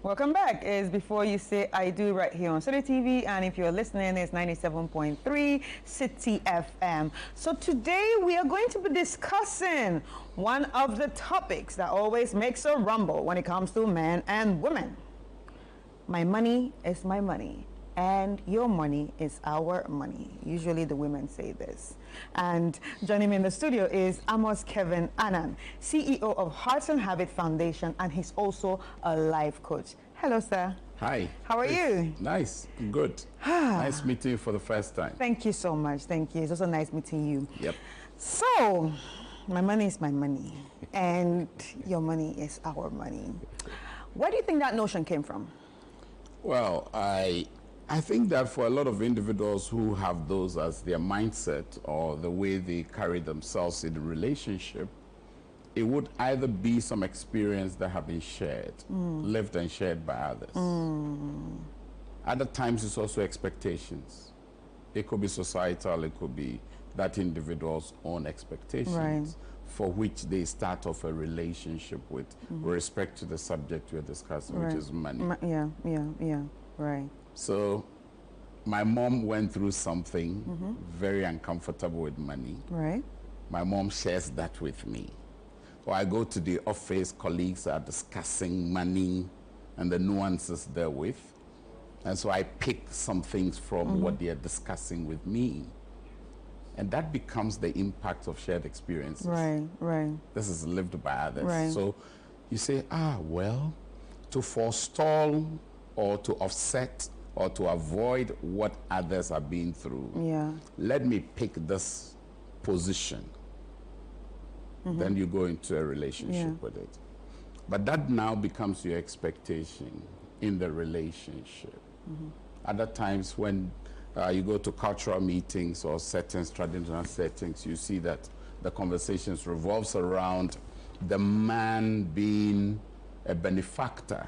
Welcome back. Is Before You Say I Do right here on Citi TV, and if you're listening, it's 97.3 Citi FM. So today we are going to be discussing one of the topics that always makes a rumble when it comes to men and women. My money is my money, and your money is our money. Usually the women say this. And joining me in the studio is Amos Kevin Annan, CEO of Hearts and Habit Foundation, and he's also a life coach. Hello, sir. Hi. How are you? Nice. Good. Nice meeting you for the first time. Thank you so much. Thank you. It's also nice meeting you. Yep. So, my money is my money, and your money is our money. Where do you think that notion came from? Well, I think that for a lot of individuals who have those as their mindset or the way they carry themselves in the relationship, it would either be some experience that have been shared, lived and shared by others. Other times it's also expectations. It could be societal, it could be that individual's own expectations, Right. for which they start off a relationship with respect to the subject we're discussing, which is money. Yeah, right. So my mom went through something very uncomfortable with money. Right. My mom shares that with me. Or I go to the office, colleagues are discussing money and the nuances therewith. And so I pick some things from what they are discussing with me. And that becomes the impact of shared experiences. Right. This is lived by others. Right. So you say, well, to forestall or to offset or to avoid what others have been through, Yeah. let me pick this position. Then you go into a relationship with it. But that now becomes your expectation in the relationship. Other times when you go to cultural meetings or certain traditional settings, you see that the conversations revolves around the man being a benefactor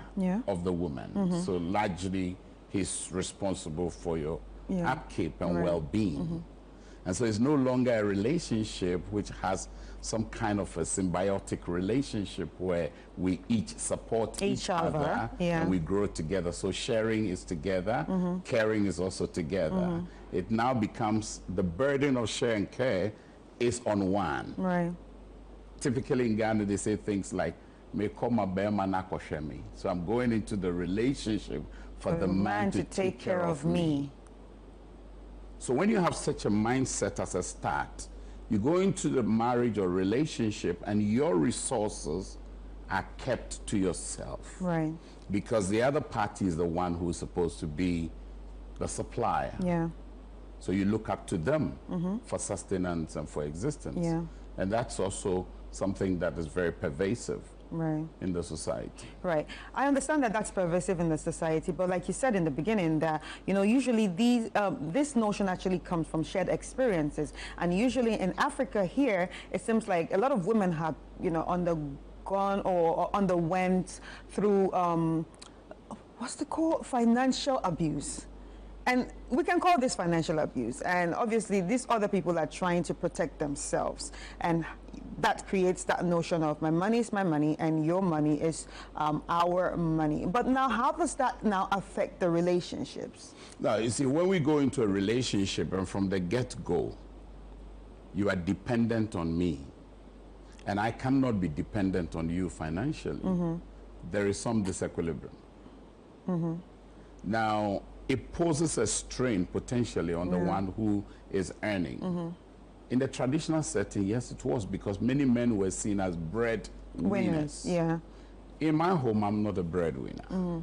of the woman. So largely he's responsible for your upkeep and well-being. And so it's no longer a relationship which has some kind of a symbiotic relationship where we each support each other and we grow together. So sharing is together, caring is also together. It now becomes the burden of share and care is on one. Right. Typically in Ghana, they say things like, "Me koma bema na koshe me." So I'm going into the relationship for the man to take care of me. So when you have such a mindset as a start, you go into the marriage or relationship and your resources are kept to yourself. Right. Because the other party is the one who's supposed to be the supplier. Yeah. So you look up to them for sustenance and for existence. Yeah. And that's also something that is very pervasive Right. in the society. Right. I understand that that's pervasive in the society, but like you said in the beginning, that usually this notion actually comes from shared experiences, and usually in Africa here, it seems like a lot of women have undergone or underwent through what's it called, financial abuse. And we can call this financial abuse. And obviously, these other people are trying to protect themselves. And that creates that notion of my money is my money and your money is our money. But now, how does that now affect the relationships? Now, you see, when we go into a relationship and from the get-go, you are dependent on me. And I cannot be dependent on you financially. There is some disequilibrium. Now, it poses a strain potentially on the one who is earning. In the traditional setting, yes, it was, because many men were seen as breadwinners. Yeah. In my home, I'm not a breadwinner.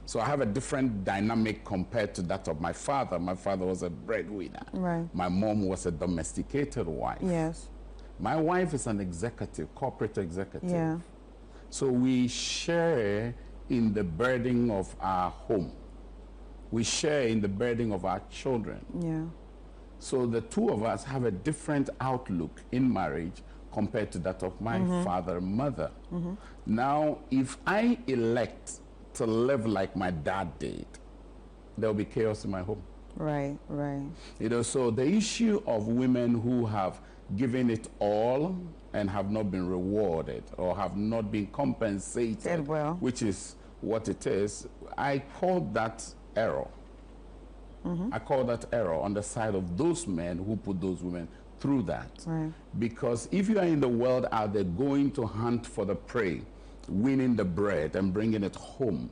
So I have a different dynamic compared to that of my father. My father was a breadwinner. Right. My mom was a domesticated wife. Yes. My wife is an executive, corporate executive. Yeah. So we share in the burden of our home. We share in the burden of our children. Yeah. So the two of us have a different outlook in marriage compared to that of my father and mother. Now, if I elect to live like my dad did, there will be chaos in my home. Right. So the issue of women who have given it all and have not been rewarded or have not been compensated, Well. which is what it is, I call that error. I call that error on the side of those men who put those women through that. Right. Because if you are in the world out there going to hunt for the prey, winning the bread and bringing it home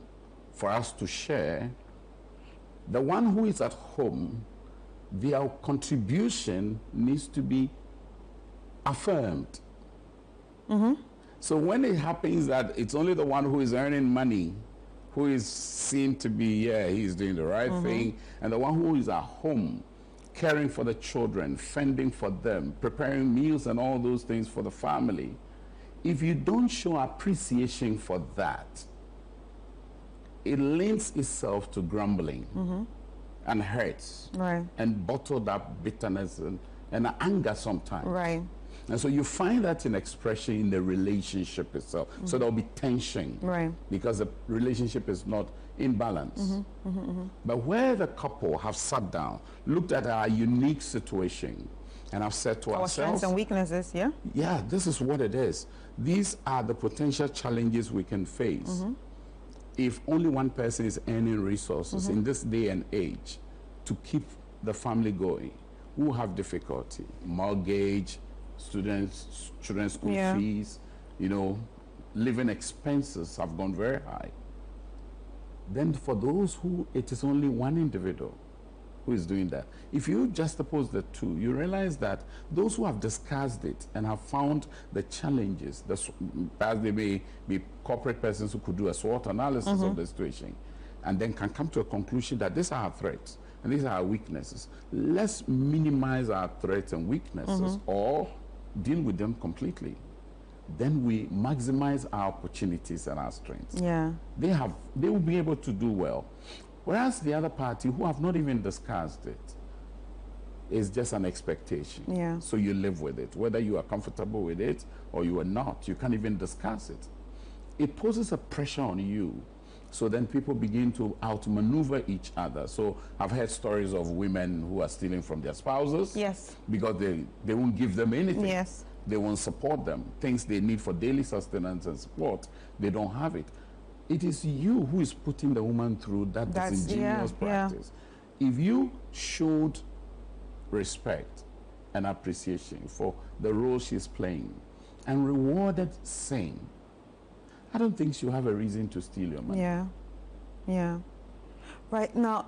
for us to share, the one who is at home, their contribution needs to be affirmed. So when it happens that it's only the one who is earning money who is seen to be, yeah, he's doing the right thing, and the one who is at home caring for the children, fending for them, preparing meals and all those things for the family, if you don't show appreciation for that, it lends itself to grumbling and hurts and bottled up bitterness and anger sometimes. Right. And so you find that in expression in the relationship itself. So there'll be tension. Right. Because the relationship is not in balance. But where the couple have sat down, looked at our unique situation, and have said to Our ourselves, strengths and weaknesses, yeah? yeah, this is what it is. These are the potential challenges we can face. If only one person is earning resources in this day and age to keep the family going, who have difficulty, mortgage, students, children's school fees, you know, living expenses have gone very high. Then for those who it is only one individual who is doing that, if you juxtapose the two, you realize that those who have discussed it and have found the challenges, perhaps they may be corporate persons who could do a SWOT analysis of the situation and then can come to a conclusion that these are our threats and these are our weaknesses. Let's minimize our threats and weaknesses or deal with them completely. Then we maximize our opportunities and our strengths. Yeah. They will be able to do well. Whereas the other party who have not even discussed it is just an expectation. Yeah. So you live with it, whether you are comfortable with it or you are not. You can't even discuss it. It poses a pressure on you. So then people begin to outmaneuver each other. So I've heard stories of women who are stealing from their spouses. Yes. Because they won't give them anything. Yes. They won't support them. Things they need for daily sustenance and support, they don't have it. It is you who is putting the woman through that disingenuous practice. If you showed respect and appreciation for the role she's playing and rewarded same, I don't think she'll have a reason to steal your money. Yeah. Yeah. Right now,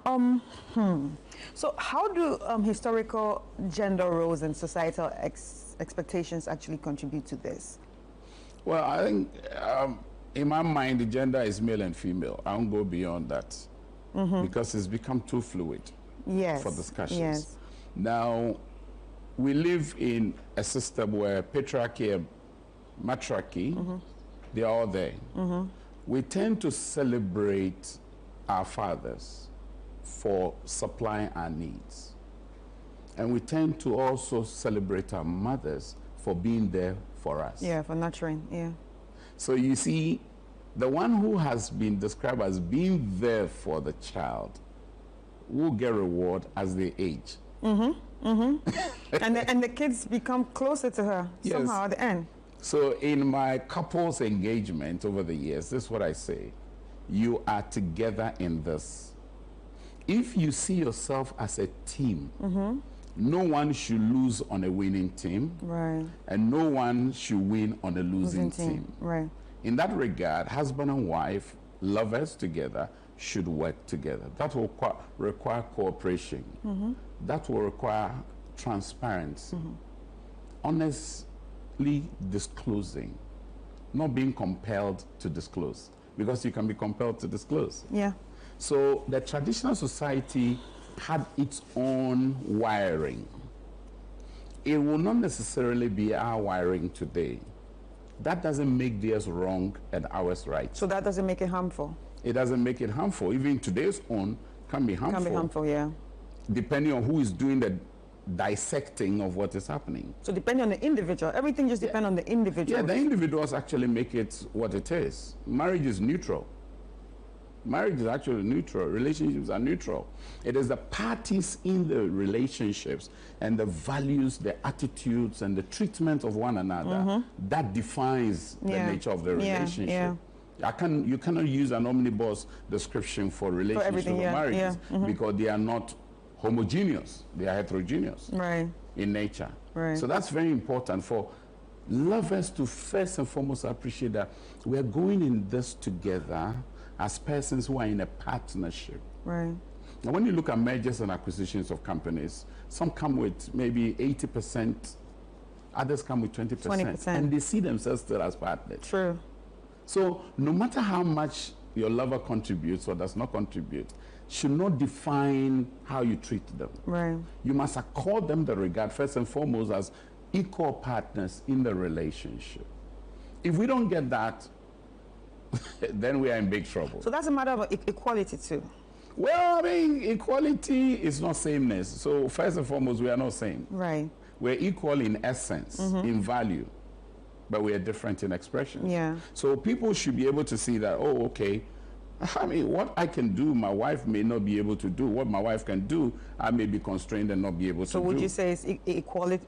so how do historical gender roles and societal expectations actually contribute to this? Well, I think in my mind, the gender is male and female. I won't go beyond that because it's become too fluid for discussions. Yes. Now, we live in a system where patriarchy and matriarchy, they're all there. We tend to celebrate our fathers for supplying our needs. And we tend to also celebrate our mothers for being there for us. Yeah, for nurturing, yeah. So you see, the one who has been described as being there for the child will get reward as they age. And the kids become closer to her somehow at the end. So in my couples engagement over the years, this is what I say. You are together in this. If you see yourself as a team, no one should lose on a winning team. Right. And no one should win on a losing team. Right. In that regard, husband and wife, lovers together, should work together. That will require cooperation. That will require transparency. Honestly disclosing, not being compelled to disclose, because you can be compelled to disclose. Yeah. So the traditional society had its own wiring. It will not necessarily be our wiring today. That doesn't make theirs wrong and ours right. So that doesn't make it harmful? It doesn't make it harmful. Even today's own can be harmful. Can be harmful, yeah. Depending on who is doing the dissecting of what is happening. So depending on the individual, everything just depends on the individual. Yeah, the individuals actually make it what it is. Marriage is neutral. Marriage is actually neutral. Relationships are neutral. It is the parties in the relationships and the values, the attitudes, and the treatment of one another that defines the nature of the relationship. You cannot use an omnibus description for relationships or marriages because they are not homogeneous. They are heterogeneous in nature. So that's very important for lovers to first and foremost appreciate that we are going in this together as persons who are in a partnership. Now, when you look at mergers and acquisitions of companies, some come with maybe 80%, others come with 20%, and they see themselves still as partners. True. So no matter how much your lover contributes or does not contribute, should not define how you treat them. You must accord them the regard, first and foremost, as equal partners in the relationship. If we don't get that, then we are in big trouble. So that's a matter of equality too. Well, I mean, equality is not sameness. So first and foremost, we are not same. We're equal in essence, in value, but we are different in expression. So people should be able to see that, oh, okay, I mean, what I can do, my wife may not be able to do. What my wife can do, I may be constrained and not be able to do. So would you say it's equality,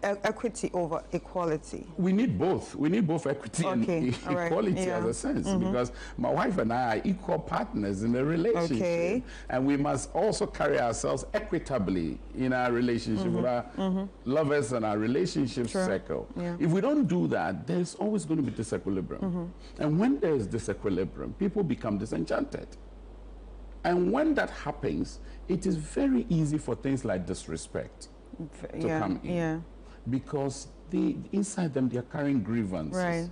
equity over equality? We need both. We need both equity and equality as a sense, because my wife and I are equal partners in a relationship. And we must also carry ourselves equitably in our relationship with our lovers and our relationship circle. If we don't do that, there's always going to be disequilibrium. And when there's disequilibrium, people become disenchanted. And when that happens, it is very easy for things like disrespect to come in. Because inside them, they are carrying grievances.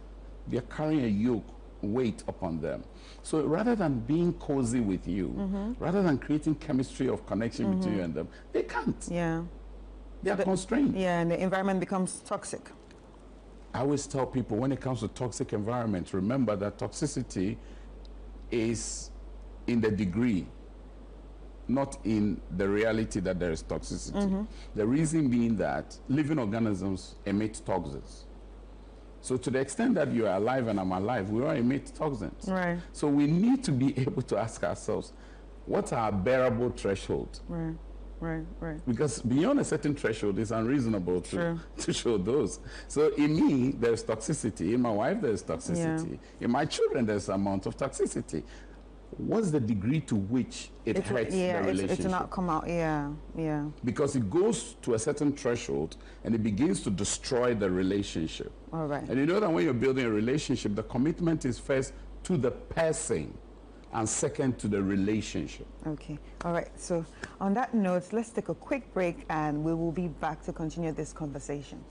They are carrying a yoke, weight upon them. So rather than being cozy with you, rather than creating chemistry of connection between you and them, they can't. They are constrained. And the environment becomes toxic. I always tell people, when it comes to toxic environment, remember that toxicity is in the degree, not in the reality that there is toxicity. The reason being that living organisms emit toxins. So to the extent that you are alive and I'm alive, we all emit toxins. So we need to be able to ask ourselves, what's our bearable threshold? Because beyond a certain threshold, it's unreasonable to show those. So in me, there's toxicity. In my wife, there's toxicity. In my children, there's an amount of toxicity. What's the degree to which it hurts the relationship? It will not come out, Because it goes to a certain threshold and it begins to destroy the relationship. And you know that when you're building a relationship, the commitment is first to the person and second to the relationship. All right. So on that note, let's take a quick break and we will be back to continue this conversation.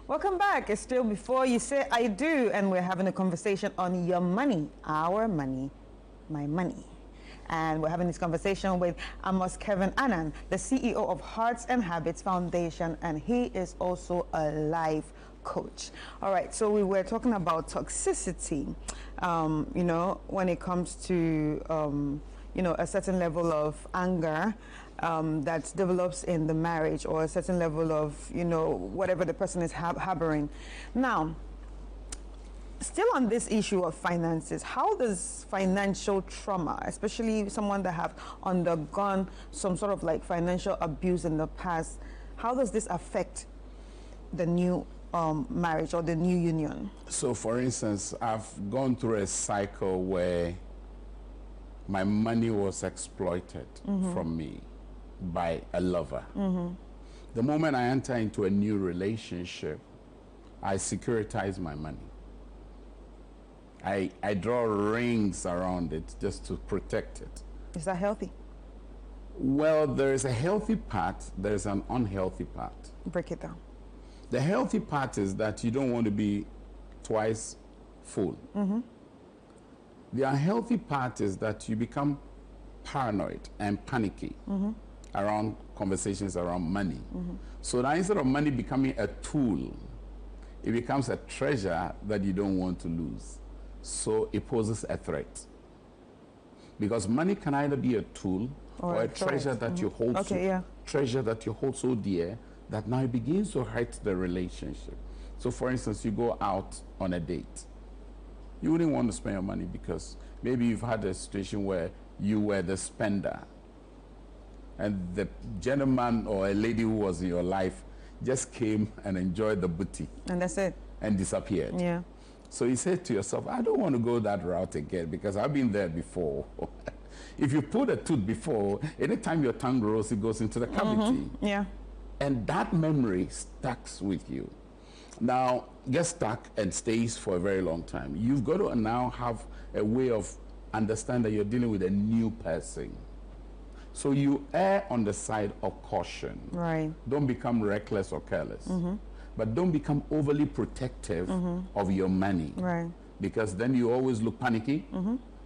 Welcome back. It's still Before You Say I Do, and we're having a conversation on your money, our money, my money. And we're having this conversation with Amos Kevin Annan, the CEO of Hearts and Habits Foundation, and he is also a life coach. All right, so we were talking about toxicity, you know, when it comes to, you know, a certain level of anger that develops in the marriage, or a certain level of, you know, whatever the person is harboring. Now, still on this issue of finances, how does financial trauma, especially someone that have undergone some sort of like financial abuse in the past, how does this affect the new marriage or the new union? So for instance, I've gone through a cycle where my money was exploited from me by a lover. The moment I enter into a new relationship, I securitize my money. I draw rings around it just to protect it. Is that healthy? Well, there is a healthy part, there's an unhealthy part. Break it down. The healthy part is that you don't want to be twice full. The unhealthy part is that you become paranoid and panicky around conversations around money. So now instead of money becoming a tool, it becomes a treasure that you don't want to lose. So it poses a threat. Because money can either be a tool or a treasure that you hold treasure that you hold so dear that now it begins to hurt the relationship. So for instance, you go out on a date. You wouldn't want to spend your money because maybe you've had a situation where you were the spender and the gentleman or a lady who was in your life just came and enjoyed the booty. And that's it. And disappeared. Yeah. So you said to yourself, I don't want to go that route again because I've been there before. If you pulled a tooth before, anytime your tongue grows, it goes into the cavity. Yeah. And that memory stuck with you. Now, gets stuck and stays for a very long time. You've got to now have a way of understanding that you're dealing with a new person. So you err on the side of caution. Right. Don't become reckless or careless. But don't become overly protective of your money. Right. Because then you always look panicky.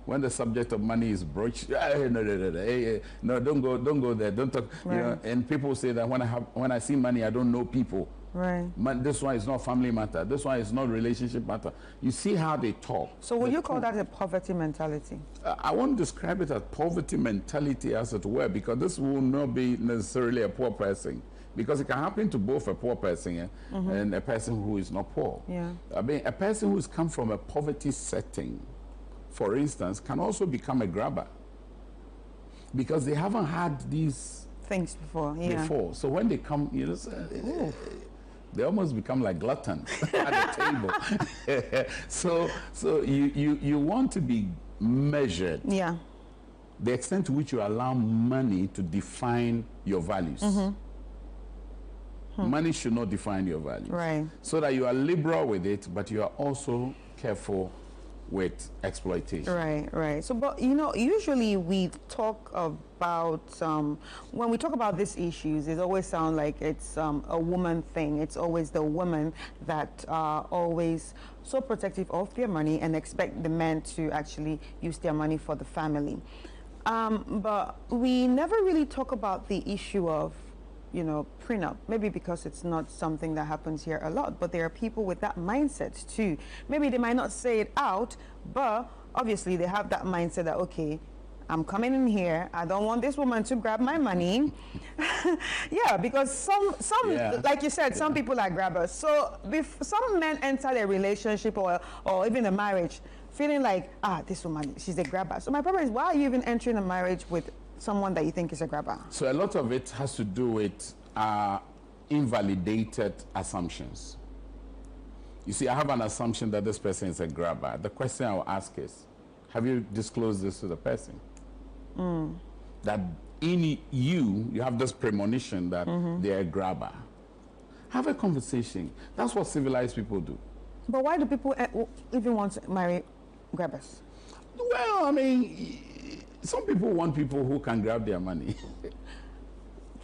When the subject of money is broached, no, don't go there, don't talk. Right. You know, and people say that when I see money, I don't know people. Right. This one is not family matter. This one is not relationship matter. You see how they talk. So would you call that a poverty mentality? I won't describe it as poverty mentality as it were, because this will not be necessarily a poor person. Because it can happen to both a poor person and a person who is not poor. Yeah. I mean, a person who has come from a poverty setting, for instance, can also become a grabber. Because they haven't had these things before. Yeah. So when they come, you know, they almost become like gluttons at the table. So you want to be measured. Yeah. The extent to which you allow money to define your values. Money should not define your values. Right. So that you are liberal with it, but you are also careful with exploitation. Right, right. So, but you know, usually we talk about, when we talk about these issues, it always sounds like it's a woman thing. It's always the women that are always so protective of their money and expect the men to actually use their money for the family. But we never really talk about the issue of, you know, prenup, maybe because it's not something that happens here a lot, but there are people with that mindset too. Maybe they might not say it out, but obviously they have that mindset that, okay, I'm coming in here, I don't want this woman to grab my money. Yeah, because some like you said, some people are grabbers. So some men enter a relationship or even a marriage feeling like, this woman, she's a grabber. So my problem is, why are you even entering a marriage with someone that you think is a grabber? So a lot of it has to do with invalidated assumptions. You see, I have an assumption that this person is a grabber. The question I will ask is, have you disclosed this to the person? That in you have this premonition that they're a grabber. Have a conversation. That's what civilized people do. But why do people even want to marry grabbers? Well, I mean, some people want people who can grab their money.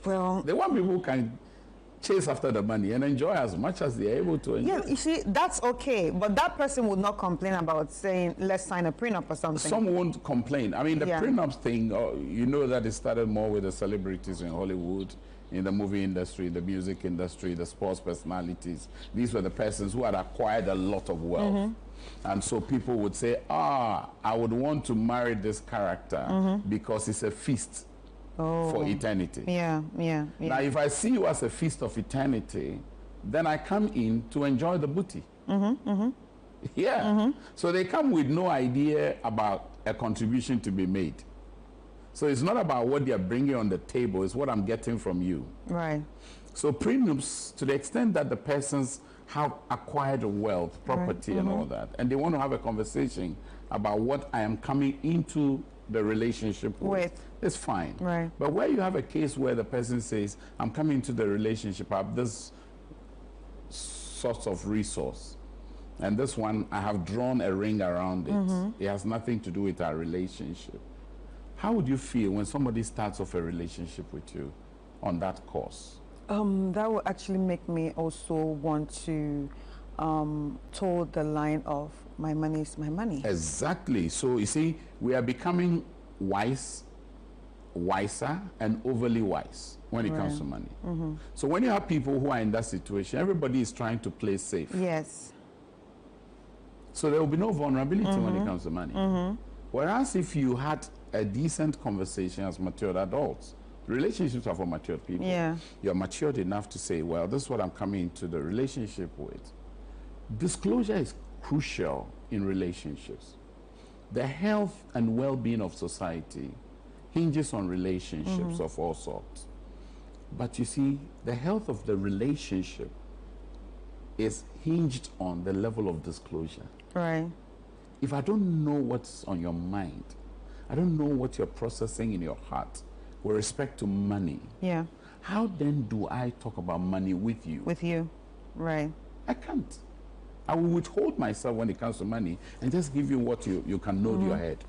Well, they want people who can chase after the money and enjoy as much as they're able to enjoy. Yeah, you see, that's okay, but that person would not complain about saying, let's sign a prenup or something. Some won't complain. I mean, the prenup thing, you know that it started more with the celebrities in Hollywood, in the movie industry, the music industry, the sports personalities. These were the persons who had acquired a lot of wealth. And so people would say, I would want to marry this character because it's a feast for eternity. Yeah. Now, if I see you as a feast of eternity, then I come in to enjoy the booty. So they come with no idea about a contribution to be made. So it's not about what they're bringing on the table, it's what I'm getting from you. Right. So prenups, to the extent that the persons have acquired wealth, property and all that, and they want to have a conversation about what I am coming into the relationship with, it's fine. Right. But where you have a case where the person says, I'm coming into the relationship, I have this source of resource, and this one, I have drawn a ring around it. It has nothing to do with our relationship. How would you feel when somebody starts off a relationship with you on that course? That will actually make me also want to toe the line of my money is my money. Exactly. So you see, we are becoming wiser and overly wise when it comes to money. So when you have people who are in that situation, everybody is trying to play safe. Yes. So there will be no vulnerability when it comes to money. Whereas if you had a decent conversation as matured adults. Relationships are for matured people. Yeah. You're matured enough to say, well, this is what I'm coming into the relationship with. Disclosure is crucial in relationships. The health and well-being of society hinges on relationships of all sorts. But you see, the health of the relationship is hinged on the level of disclosure. Right. If I don't know what's on your mind, I don't know what you're processing in your heart with respect to money, Yeah. how then do I talk about money with you? With you. Right. I can't. I will withhold myself when it comes to money and just give you what you can nod your head.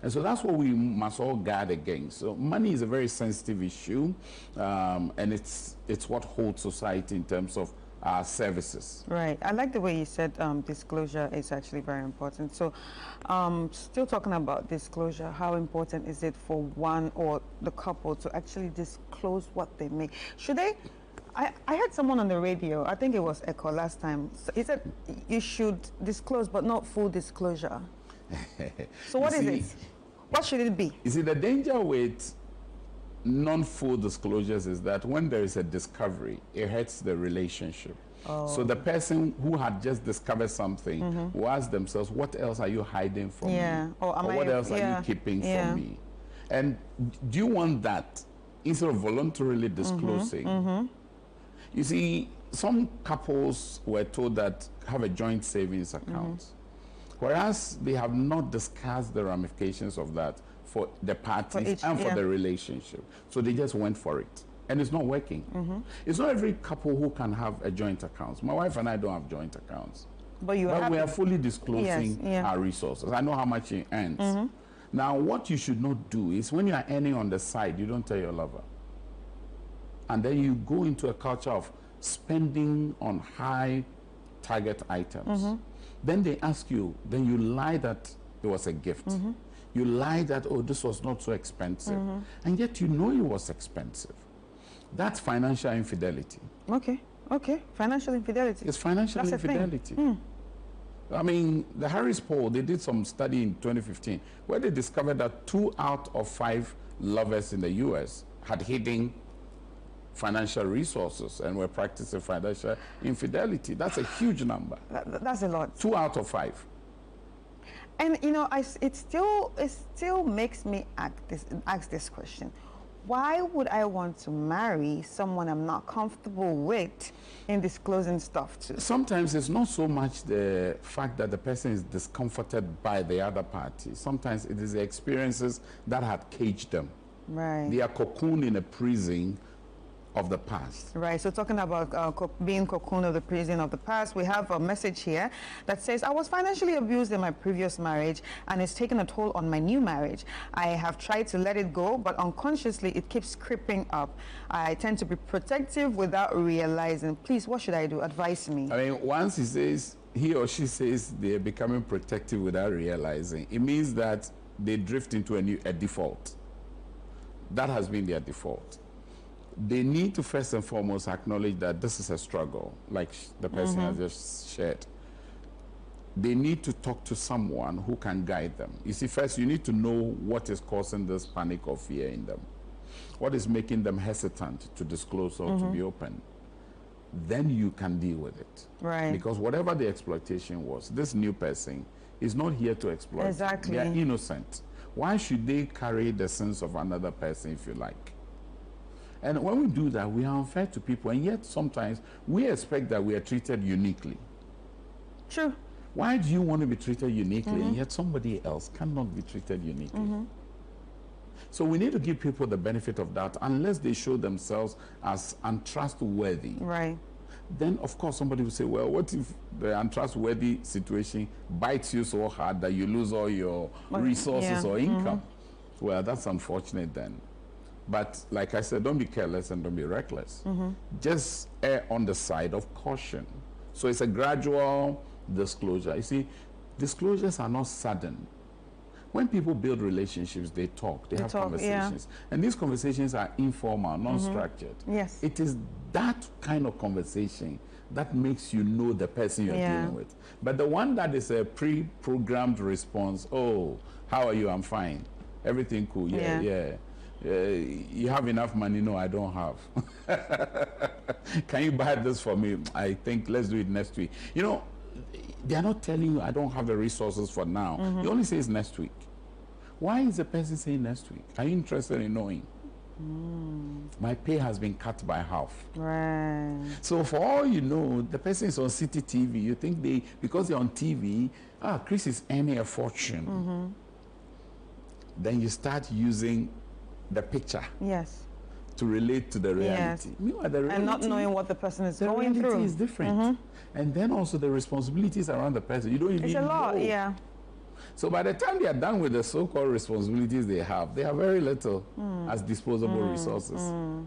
And so that's what we must all guard against. So money is a very sensitive issue, and it's what holds society in terms of our services. Right. I like the way you said disclosure is actually very important. So still talking about disclosure, how important is it for one or the couple to actually disclose what they make? Should they? I heard someone on the radio, I think it was Echo last time, he said you should disclose but not full disclosure. So what is it? What should it be? You see, the danger with non-full disclosures is that when there is a discovery, it hurts the relationship. So the person who had just discovered something will ask themselves, what else are you hiding from me? Or what else are you keeping from me? And do you want that instead of voluntarily disclosing? You see, some couples were told that have a joint savings account, whereas they have not discussed the ramifications of that for the parties and for the relationship. So they just went for it. And it's not working. It's not every couple who can have a joint account. My wife and I don't have joint accounts. But we are fully disclosing our resources. I know how much she earns. Now, what you should not do is when you are earning on the side, you don't tell your lover. And then you go into a culture of spending on high target items. Then they ask you, then you lie that it was a gift. You lie that, oh, this was not so expensive. And yet you know it was expensive. That's financial infidelity. Okay. Financial infidelity. It's financial infidelity. I mean, the Harris poll, they did some study in 2015 where they discovered that 2 out of 5 lovers in the U.S. had hidden financial resources and were practicing financial infidelity. That's a huge number. That's a lot. 2 out of 5. And you know, it still makes me ask this question: why would I want to marry someone I'm not comfortable with in disclosing stuff to? Sometimes it's not so much the fact that the person is discomforted by the other party. Sometimes it is the experiences that had caged them. Right. They are cocooned in a prison of the past. Right. So talking about being cocooned of the prison of the past, we have a message here that says, I was financially abused in my previous marriage and it's taken a toll on my new marriage. I have tried to let it go, but unconsciously it keeps creeping up. I tend to be protective without realizing. Please, what should I do? Advise me. I mean, once he or she says they're becoming protective without realizing, it means that they drift into a default. That has been their default. They need to first and foremost acknowledge that this is a struggle, like the person has just shared. They need to talk to someone who can guide them. You see, first you need to know what is causing this panic or fear in them. What is making them hesitant to disclose or to be open. Then you can deal with it. Right. Because whatever the exploitation was, this new person is not here to exploit. Exactly. They are innocent. Why should they carry the sins of another person, if you like? And when we do that, we are unfair to people, and yet sometimes we expect that we are treated uniquely. True. Why do you want to be treated uniquely, and yet somebody else cannot be treated uniquely? So we need to give people the benefit of that, unless they show themselves as untrustworthy. Right. Then, of course, somebody will say, well, what if the untrustworthy situation bites you so hard that you lose all your resources or income? Well, that's unfortunate then. But like I said, don't be careless and don't be reckless. Just err on the side of caution. So it's a gradual disclosure. You see, disclosures are not sudden. When people build relationships, they talk, they have conversations. And these conversations are informal, non-structured. Yes. It is that kind of conversation that makes you know the person you're dealing with. But the one that is a pre-programmed response, oh, how are you? I'm fine. everything cool. Yeah. You have enough money? No, I don't have. Can you buy this for me? I think let's do it next week. You know, they are not telling you I don't have the resources for now. You only say it's next week. Why is the person saying next week? Are you interested in knowing? My pay has been cut by half. Right. So for all you know, the person is on Citi TV. You think because they're on TV, Chris is earning a fortune. Then you start using the picture. Yes. To relate to the reality. Yes. Meanwhile, the reality, and not knowing what the person is going through. The reality is different. And then also the responsibilities around the person. You don't even know. It's a lot, yeah. So by the time they are done with the so-called responsibilities they have very little as disposable resources.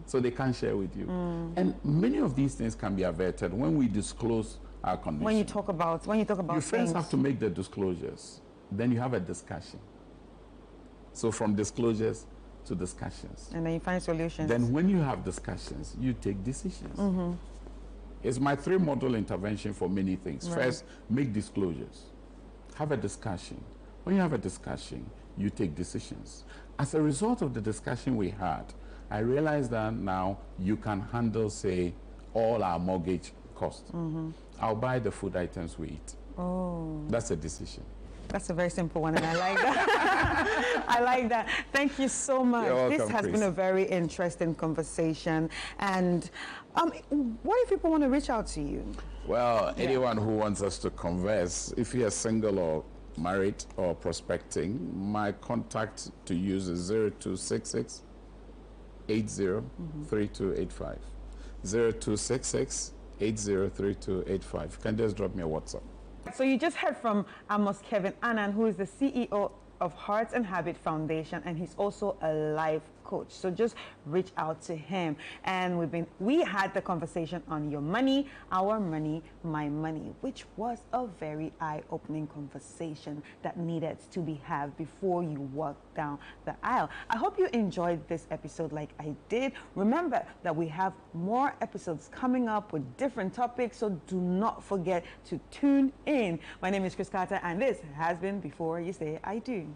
So they can't share with you. And many of these things can be averted when we disclose our condition. When you talk about you first have to make the disclosures. Then you have a discussion. So from disclosures to discussions. And then you find solutions. Then when you have discussions, you take decisions. It's my 3-model intervention for many things. Right. First, make disclosures. Have a discussion. When you have a discussion, you take decisions. As a result of the discussion we had, I realized that now you can handle, say, all our mortgage costs. I'll buy the food items we eat. Oh. That's a decision. That's a very simple one, and I like that. I like that. Thank you so much. You're welcome, this has Chris. been a very interesting conversation. And what if people want to reach out to you? Well, anyone who wants us to converse, if you're single or married or prospecting, my contact to use is 0266 803285. 0266 803285. You can just drop me a WhatsApp. So you just heard from Amos Kevin Annan, who is the CEO of Hearts and Habit Foundation, and he's also a life coach. So just reach out to him. And we had the conversation on your money, our money, my money, which was a very eye-opening conversation that needed to be had before you walk down the aisle. I hope you enjoyed this episode like I did. Remember that we have more episodes coming up with different topics, so do not forget to tune in. My name is Chris Carter, and this has been Before You Say I Do.